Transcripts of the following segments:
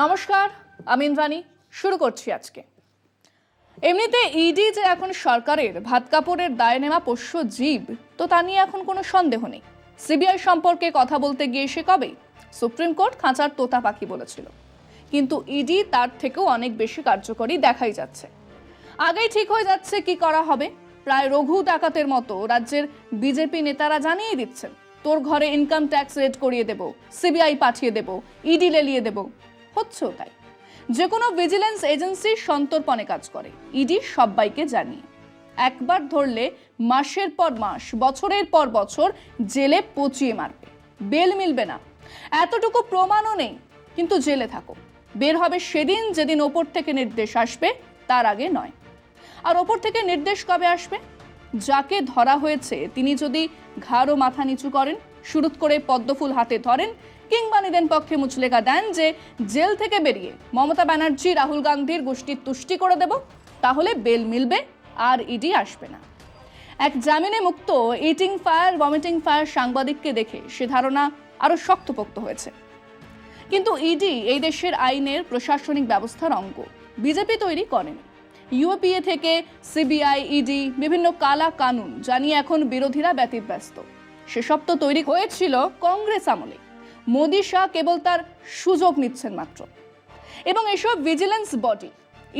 নমস্কার, আমি ইন্দ্রাণী। শুরু করছি আজকে। এমনিতে ইডি যে এখন সরকারের ভাত কাপড়ের দায় নেওয়া পোষ্য জীব, তো তা নিয়ে এখন কোনো সন্দেহ নেই। সিবিআই সম্পর্কে কথা বলতে গিয়ে সে কবেই সুপ্রিম কোর্ট খাঁচার তোতা পাখি বলেছিল, কিন্তু ইডি তার থেকেও অনেক বেশি কার্যকরী দেখাই যাচ্ছে। আগেই ঠিক হয়ে যাচ্ছে কি করা হবে। প্রায় রঘু ডাকাতের মতো রাজ্যের বিজেপি নেতারা জানিয়ে দিচ্ছেন, তোর ঘরে ইনকাম ট্যাক্স রেড করিয়ে দেব, সিবিআই পাঠিয়ে দেব, ইডি লেলিয়ে দেব। হচ্ছেও তাই। যে কোনো ভিজিলেন্স এজেন্সি সন্তর্পণে কাজ করে, ইডি সবাইকে জানিয়ে। একবার ধরলে মাসের পর মাস, বছরের পর বছর জেলে পচিয়ে মারবে, বেল মিলবে না। এতটুকু প্রমাণও নেই, কিন্তু জেলে থাকো। বের হবে সেদিন যেদিন ওপর থেকে নির্দেশ আসবে, তার আগে নয়। আর ওপর থেকে নির্দেশ কবে আসবে? যাকে ধরা হয়েছে তিনি যদি ঘাড় ও মাথা নিচু করেন, শুরুত করে পদ্মফুল হাতে ধরেন, কিংবা নিদেন পক্ষে মুচলেকা দেন যে জেল থেকে বেরিয়ে মমতা ব্যানার্জি, রাহুল গান্ধীর গোষ্ঠীর তুষ্টি করে দেব, তাহলে বেল মিলবে আর ইডি আসবে না। এক জামিনে মুক্ত ইটিং ফায়ার ভমিটিং ফায়ার সাংবাদিককে দেখে সে ধারণা আরো শক্তপোক্ত হয়েছে। কিন্তু ইডি এই দেশের আইনের প্রশাসনিক ব্যবস্থার অঙ্গ, বিজেপি তৈরি করেনি। ইউপিএ থেকে সিবিআই, ইডি, বিভিন্ন কালা কানুন জানিয়ে এখন বিরোধীরা ব্যতিব্যস্ত। সেসব তো তৈরি হয়েছিল কংগ্রেস আমলে। মোদি শাহ কেবল তার সুযোগ নিচ্ছেন মাত্র। এবং এসব vigilance body,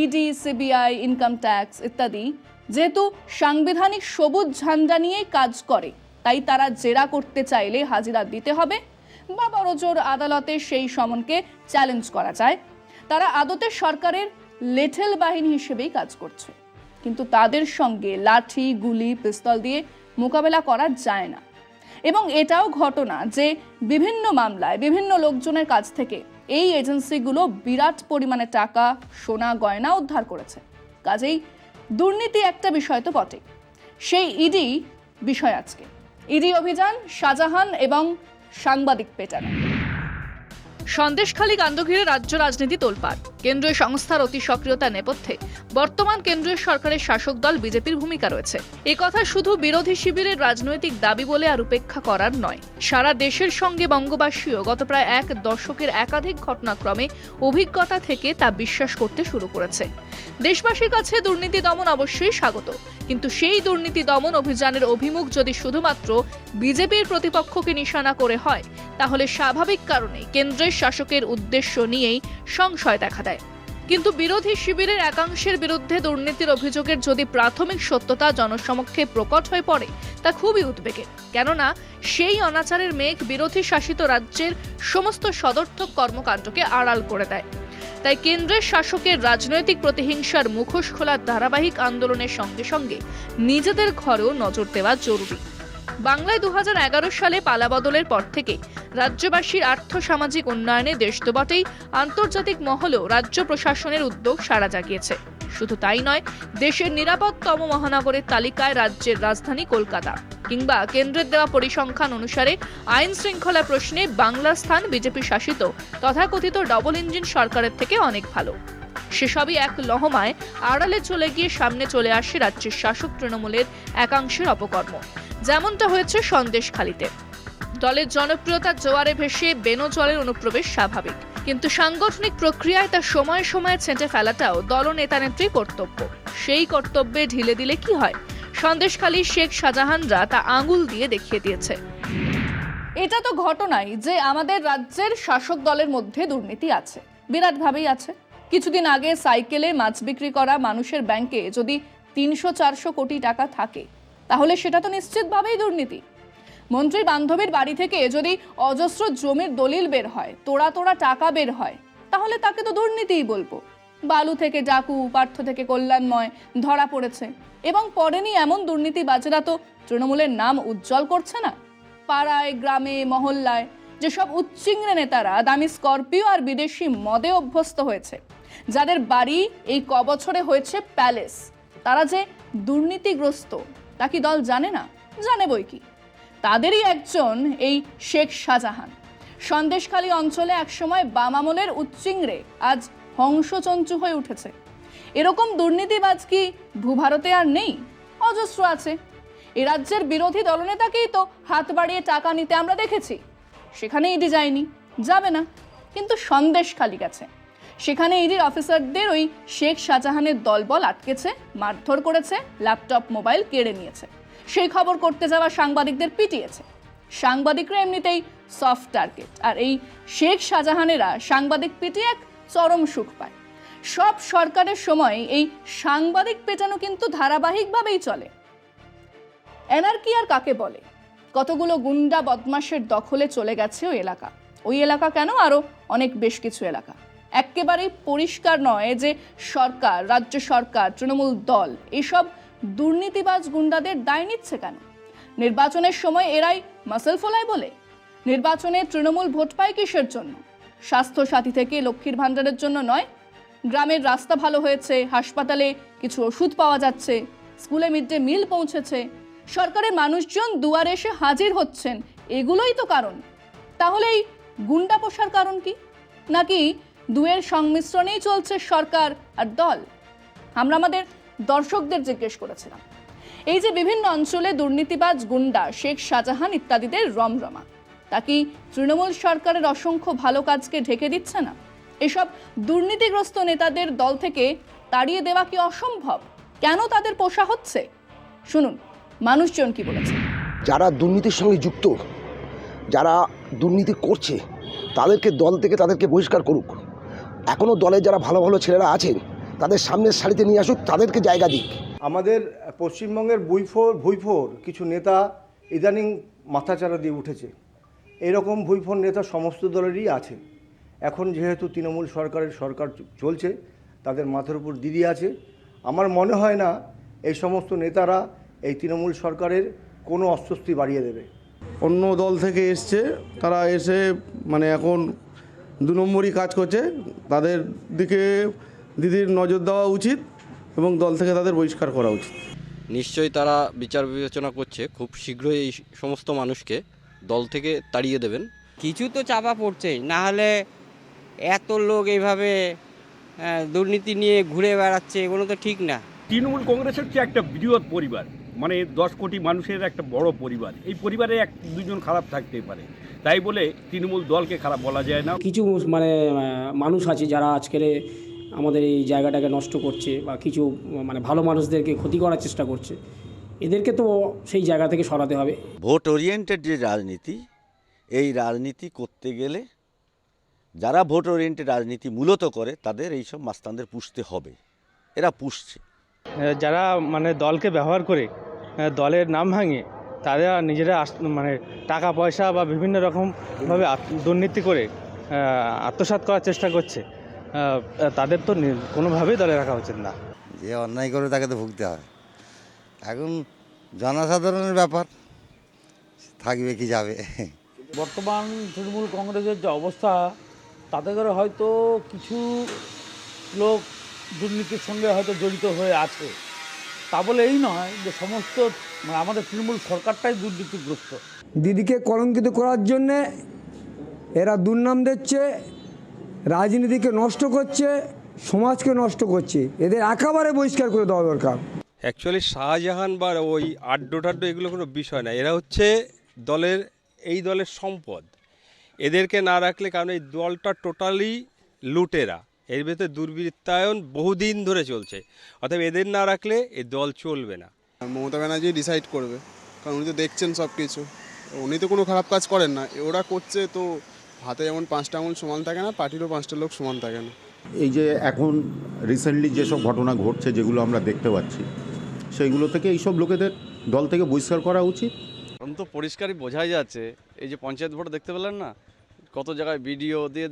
ED, CBI, income tax ইত্যাদি, যেহেতু সাংবিধানিক সবুজ ঝান্ডা নিয়েই কাজ করে, তাই তারা জেরা করতে চাইলে হাজিরা দিতে হবে বা বড়জোর আদালতে সেই সমনকে চ্যালেঞ্জ করা যায়। তারা আদতে সরকারের লেঠেল বাহিনী হিসেবেই কাজ করছে, কিন্তু তাদের সঙ্গে লাঠি, গুলি, পিস্তল দিয়ে মোকাবেলা করা যায় না। এবং এটাও ঘটনা যে বিভিন্ন মামলায় বিভিন্ন লোকজনের কাছ থেকে এই এজেন্সিগুলো বিরাট পরিমাণে টাকা, সোনা, গয়না উদ্ধার করেছে। কাজেই দুর্নীতি একটা বিষয় তো বটে। সেই ইডি বিষয় আজকে। ইডি অভিযান, শাহজাহান এবং সাংবাদিক পেটানো। সন্দেশখালী কাণ্ড ঘিরে রাজ্য রাজনীতি তোলপাড়। কেন্দ্রীয় সংস্থার অতি সক্রিয়তার নেপথ্যে বর্তমান কেন্দ্রীয় সরকারের শাসক দল বিজেপির ভূমিকা রয়েছে। এ কথা শুধু বিরোধী শিবিরের রাজনৈতিক দাবি বলে আর উপেক্ষা করার নয়। সারা দেশের সঙ্গে বঙ্গবাসীও গত প্রায় এক দশকের একাধিক ঘটনাক্রমে অভিজ্ঞতা থেকে তা বিশ্বাস করতে শুরু করেছে। দেশবাসীর কাছে দুর্নীতি দমন অবশ্যই স্বাগত, কিন্তু সেই দুর্নীতি দমন অভিযানের অভিমুখ যদি শুধুমাত্র বিজেপির প্রতিপক্ষকে নিশানা করে হয়, তাহলে স্বাভাবিক কারণে কেন্দ্রের শাসকের উদ্দেশ্য নিয়েই সংশয় দেখা দেয়। কিন্তু বিরোধী শিবিরের একাংশের বিরুদ্ধে দুর্নীতির অভিযোগের যদি প্রাথমিক সত্যতা জনসমক্ষে প্রকট হয়ে পড়ে, তা খুবই উদ্বেগের। কেননা সেই অনাচারের মেঘ বিরোধী শাসিত রাজ্যের সমস্ত সদর্থক কর্মকাণ্ডকে আড়াল করে দেয়। তাই কেন্দ্রের শাসকের রাজনৈতিক প্রতিহিংসার মুখোশ খোলার ধারাবাহিক আন্দোলনের সঙ্গে সঙ্গে নিজেদের ঘরেও নজর দেওয়া জরুরি। বাংলায় 2011 সালে পালাবদলের পর থেকে রাজ্যবাসীর আর্থ-সামাজিক উন্নয়নে দেশ তো বটেই, আন্তর্জাতিক মহলেও রাজ্য প্রশাসনের উদ্যোগ সাড়া জাগিয়েছে। শুধু তাই নয়, দেশের নিরাপদতম মহানগরের তালিকায় রাজ্যের রাজধানী কলকাতা, কিংবা কেন্দ্রের দেওয়া পরিসংখ্যান অনুসারে আইন শৃঙ্খলা প্রশ্নে বাংলার স্থান বিজেপি শাসিত তথাকথিত ডবল ইঞ্জিন সরকারের থেকে অনেক ভালো। সেসবই এক লহমায় আড়ালে চলে গিয়ে সামনে চলে আসে রাজ্যের শাসক তৃণমূলের একাংশের অপকর্ম, যেমনটা হয়েছে সন্দেশখালীতে। দলের জনপ্রিয়তার জোয়ারে ভেসে বেনজলের অনুপ্রবেশ স্বাভাবিক, কিন্তু সাংগঠনিক প্রক্রিয়ায় তা সময়ে সময়ে ছেঁটে ফেলাটাও দল নেতানেত্রীর কর্তব্য। সেই কর্তব্যে ঢিলে দিলে কি হয়? সন্দেশখালীর শেখ শাহজাহানরা তা আঙুল দিয়ে দেখিয়ে দিয়েছে। এটা তো ঘটনাই যে আমাদের রাজ্যের শাসক দলের মধ্যে দুর্নীতি আছে, বিরাটভাবেই আছে। কিছুদিন আগে সাইকেলে মাছ বিক্রি করা মানুষের ব্যাংকে যদি 300-400 কোটি টাকা থাকে, তাহলে সেটা তো নিশ্চিতভাবেই দুর্নীতি। মন্ত্রী বান্ধবীর বাড়ি থেকে যদি অজস্র জমির দলিল বের হয়, তোড়া তোড়া টাকা বের হয়, তাহলে তাকে তো দুর্নীতিই বলবো। বালু থেকে ডাকু, পার্থ থেকে কল্যাণময় ধরা পড়েছে, এবং পড়েনি এমন দুর্নীতিবাজেরা তো তৃণমূলের নাম উজ্জ্বল করছে না। পাড়ায়, গ্রামে, মহল্লায় যেসব উচ্চিংড়ে নেতারা দামি স্করপিও আর বিদেশি মদে অভ্যস্ত হয়েছে, যাদের বাড়ি এই কবছরে হয়েছে প্যালেস, তারা যে দুর্নীতিগ্রস্ত তা কি দল জানে না? জানে বই কি। তাদেরই একজন এই শেখ শাহজাহান। সন্দেশখালী অঞ্চলে একসময় বাম আমলের উচ্চিংড়ে আজ হংসচঞ্চু হয়ে উঠেছে। এরকম দুর্নীতিবাজ কি ভূভারতে আর নেই? অজস্র আছে। এ রাজ্যের বিরোধী দলনেতাকেই তো হাত বাড়িয়ে টাকা নিতে আমরা দেখেছি। সেখানে ইডি যায়নি, যাবে না, কিন্তু সন্দেশখালী গেছে। সেখানে ইডির অফিসারদের ওই শেখ শাহজাহানের দলবল আটকেছে, মারধর করেছে, ল্যাপটপ মোবাইল কেড়ে নিয়েছে। সেই খবর করতে যাওয়া সাংবাদিকদের পিটিয়েছে। সাংবাদিকরা এমনিতেই সফট টার্গেট, আর এই শেখ শাহজাহানেরা সাংবাদিক পিটিয়ে এক চরম সুখ পায়। সব সরকারের সময় এই সাংবাদিক পেটানো কিন্তু ধারাবাহিকভাবেই চলে। এনার্কি আর কাকে বলে? কতগুলো গুন্ডা বদমাশের দখলে চলে গেছে ওই এলাকা কেন, আরো অনেক বেশ কিছু এলাকা। একেবারেই পরিষ্কার নয় যে সরকার, রাজ্য সরকার, তৃণমূল দল এসব দুর্নীতিবাজ গুন্ডাদের দায় নিচ্ছে কেন? নির্বাচনের সময় এরাই মাসল ফোলায় বলে? নির্বাচনে তৃণমূল ভোট পায় কিসের জন্য? স্বাস্থ্য সাথী থেকে লক্ষ্মীর ভাণ্ডারের জন্য নয়। গ্রামের রাস্তা ভালো হয়েছে, হাসপাতালে কিছু ওষুধ পাওয়া যাচ্ছে, স্কুলে মিড ডে মিল পৌঁছেছে, সরকারের মানুষজন দুয়ারে এসে হাজির হচ্ছেন, এগুলোই তো কারণ। তাহলে এই গুন্ডা পোষার কারণ কি? নাকি দুয়ের সংমিশ্রণেই চলছে সরকার আর দল? আমরা আমাদের দর্শকদের জিজ্ঞেস করেছিলাম, এই যে বিভিন্ন অঞ্চলে দুর্নীতিবাজ গুন্ডা, শেখ শাহজাহান ইত্যাদিদের রমরমা, তা কি তৃণমূল সরকারের অসংখ্য ভালো কাজকে ঢেকে দিচ্ছে না? এসব দুর্নীতিগ্রস্ত নেতাদের দল থেকে তাড়িয়ে দেওয়া কি অসম্ভব? কেন তাদের পোষা হচ্ছে? শুনুন মানুষজন কি বলেছে। যারা দুর্নীতির সঙ্গে যুক্ত, যারা দুর্নীতি করছে, তাদেরকে দল থেকে তাদেরকে বহিষ্কার করুক। এখনও দলে যারা ভালো ভালো ছেলেরা আছেন তাদের সামনের সারিতে নিয়ে আসুক, তাদেরকে জায়গা দিক। আমাদের পশ্চিমবঙ্গের ভুইফোর কিছু নেতা ইদানিং মাথাচাড়া দিয়ে উঠেছে। এরকম ভুইফোর নেতা সমস্ত দলেরই আছে। এখন যেহেতু তৃণমূল সরকার চলছে, তাদের মাথার উপর দিদি আছে। আমার মনে হয় না এই সমস্ত নেতারা এই তৃণমূল সরকারের কোনো অস্বস্তি বাড়িয়ে দেবে। অন্য দল থেকে এসছে, তারা এসে মানে এখন 2 নম্বরই কাজ করছে। তাদের দিকে দিদির নজর দেওয়া উচিত এবং দল থেকে তাদের বহিষ্কার করা উচিত। নিশ্চয়ই তারা বিচার বিবেচনা করছে, খুব শীঘ্রই এই সমস্ত মানুষকে দল থেকে তাড়িয়ে দেবেন। কিছু তো চাপা পড়ছেই, না হলে এত লোক এইভাবে দুর্নীতি নিয়ে ঘুরে বেড়াচ্ছে, এগুলো তো ঠিক না। তৃণমূল কংগ্রেস হচ্ছে একটা বৃহৎ পরিবার, মানে 10 কোটি মানুষের একটা বড় পরিবার। এই পরিবারে 1-2 জন খারাপ থাকতেই পারে, তাই বলে তৃণমূল দলকে খারাপ বলা যায় না। কিছু মানুষ আছে যারা আজকের আমাদের এই জায়গাটাকে নষ্ট করছে, বা কিছু ভালো মানুষদেরকে ক্ষতি করার চেষ্টা করছে। এদেরকে তো সেই জায়গা থেকে সরাতে হবে। ভোট ওরিয়েন্টেড যে রাজনীতি, এই রাজনীতি করতে গেলে যারা ভোট ওরিয়েন্টেড রাজনীতি মূলত করে তাদের এইসব মাস্তানদের পুষতে হবে। এরা পুষছে। যারা দলকে ব্যবহার করে দলের নাম ভাঙে, তারা নিজেরা টাকা পয়সা বা বিভিন্ন রকমভাবে দুর্নীতি করে আত্মসাৎ করার চেষ্টা করছে, তাদের তো কোনোভাবেই দলে রাখা উচিত না। যে অন্যায় করে তাকে তো ভুগতে হয়। এখন জনসাধারণের ব্যাপার, থাকবে কি যাবে। বর্তমান তৃণমূল কংগ্রেসের যে অবস্থা, তাতে করে হয়তো কিছু লোক দুর্নীতির সঙ্গে হয়তো জড়িত হয়ে আছে। তা বলে এই নয় যে সমস্ত আমাদের তৃণমূল সরকারটাই দুর্নীতিগ্রস্ত। দিদিকে কলঙ্কিত করার জন্যে এরা দুর্নাম দিচ্ছে, রাজনীতিকে নষ্ট করছে, সমাজকে নষ্ট করছে। এদের একেবারে বহিষ্কার করে দেওয়া দরকার। অ্যাকচুয়ালি শাহজাহান বা ওই আড্ডো টাড্ডো এগুলো কোনো বিষয় না। এরা হচ্ছে এই দলের সম্পদ। এদেরকে না রাখলে, কারণ এই দলটা টোটালি লুটেরা, এর ভেতরে দুর্বৃত্তায়ন বহুদিন ধরে চলছে। অতএব এদের না রাখলে এই দল চলবে না। মমতা ব্যানার্জি ডিসাইড করবে, কারণ উনি তো দেখছেন সব কিছু। উনি তো কোনো খারাপ কাজ করেন না, ওরা করছে। তো হাতে যেমন 5টা আঙুল সমান থাকে না, পার্টিরও 5টা লোক সমান থাকে না। এই যে এখন রিসেন্টলি যেসব ঘটনা ঘটছে, যেগুলো আমরা দেখতে পাচ্ছি, সেইগুলো থেকে এইসব লোকেদের দল থেকে বহিষ্কার করা উচিত। এখন তো পরিষ্কারই বোঝাই যাচ্ছে, এই যে পঞ্চায়েত ভোট দেখতে পেলেন না, কত জায়গায় বিডিও দিয়ে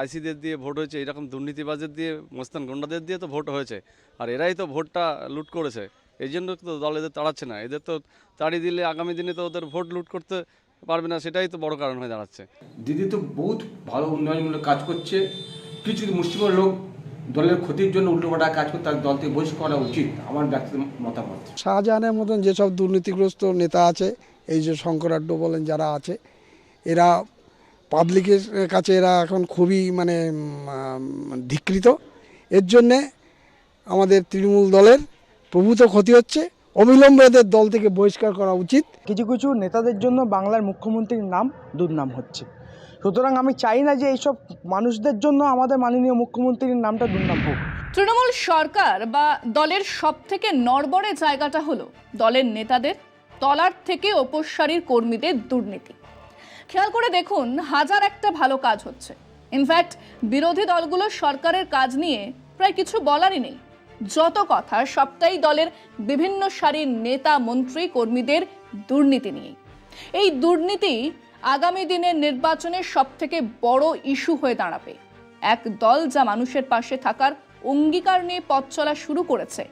আইসিদের দিয়ে ভোট হয়েছে, এরকম দুর্নীতিবাজের দিয়ে, মস্তান গুন্ডাদের দিয়ে তো ভোট হয়েছে। আর এরাই তো ভোটটা লুট করেছে, এই জন্য তো দল এদের তাড়াচ্ছে না। এদের তো তাড়িয়ে দিলে আগামী দিনে তো ওদের ভোট লুট করতে পারবে না, সেটাই তো বড় কারণ হয়ে দাঁড়াচ্ছে। দিদি তো বহুত ভালো উন্নয়নমূলক কাজ করছে। কিছু মুসলিম লোক দলের ক্ষতির জন্য উল্টোপাল্টা কাজ করে, তার দল থেকে বহিষ্কার করা উচিত, আমার ব্যক্তিগত মতামত। শাহজাহানের মতন যেসব দুর্নীতিগ্রস্ত নেতা আছে, এই যে শঙ্করাড্ড বলেন যারা আছে, এরা পাবলিকের কাছে এরা এখন খুবই ধিকৃত। এর জন্যে আমাদের তৃণমূল দলের প্রভূত ক্ষতি হচ্ছে। অবিলম্বে এদের দল থেকে বহিষ্কার করা উচিত। কিছু কিছু নেতাদের জন্য বাংলার মুখ্যমন্ত্রীর নাম দুর্নাম হচ্ছে। সুতরাং আমি চাই না যে এইসব মানুষদের জন্য আমাদের মাননীয় মুখ্যমন্ত্রীর নামটা দুর্নাম হোক। তৃণমূল সরকার বা দলের সবথেকে নড়বড়ে জায়গাটা হলো দলের নেতাদের তলার থেকে ওপরসারির কর্মীদের দুর্নীতি। খেয়াল করে দেখুন, হাজার একটা ভালো কাজ হচ্ছে। ইনফ্যাক্ট বিরোধী দলগুলো সরকারের কাজ নিয়ে প্রায় কিছু বলারই নেই। যত কথা সবটাই দলের বিভিন্ন সারির নেতা মন্ত্রী কর্মীদের দুর্নীতি নিয়ে। এই দুর্নীতি আগামী দিনের নির্বাচনের সবথেকে বড় ইস্যু হয়ে দাঁড়াবে। এক দল যা মানুষের পাশে থাকার অঙ্গীকার নিয়ে পথ চলা শুরু করেছে,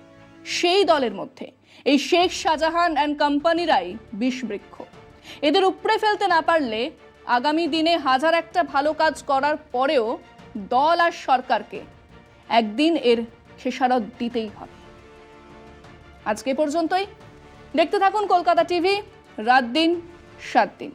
সেই দলের মধ্যে এই শেখ শাহজাহান অ্যান্ড কোম্পানিরাই বিষবৃক্ষ। এদের উপড়ে ফেলতে না পারলে আগামী দিনে হাজার একটা ভালো কাজ করার পরেও দল আর সরকারকে একদিন এর খেসারত দিতেই হবে। আজকে পর্যন্তই। দেখতে থাকুন কলকাতা টিভি, রাত দিন 7 দিন।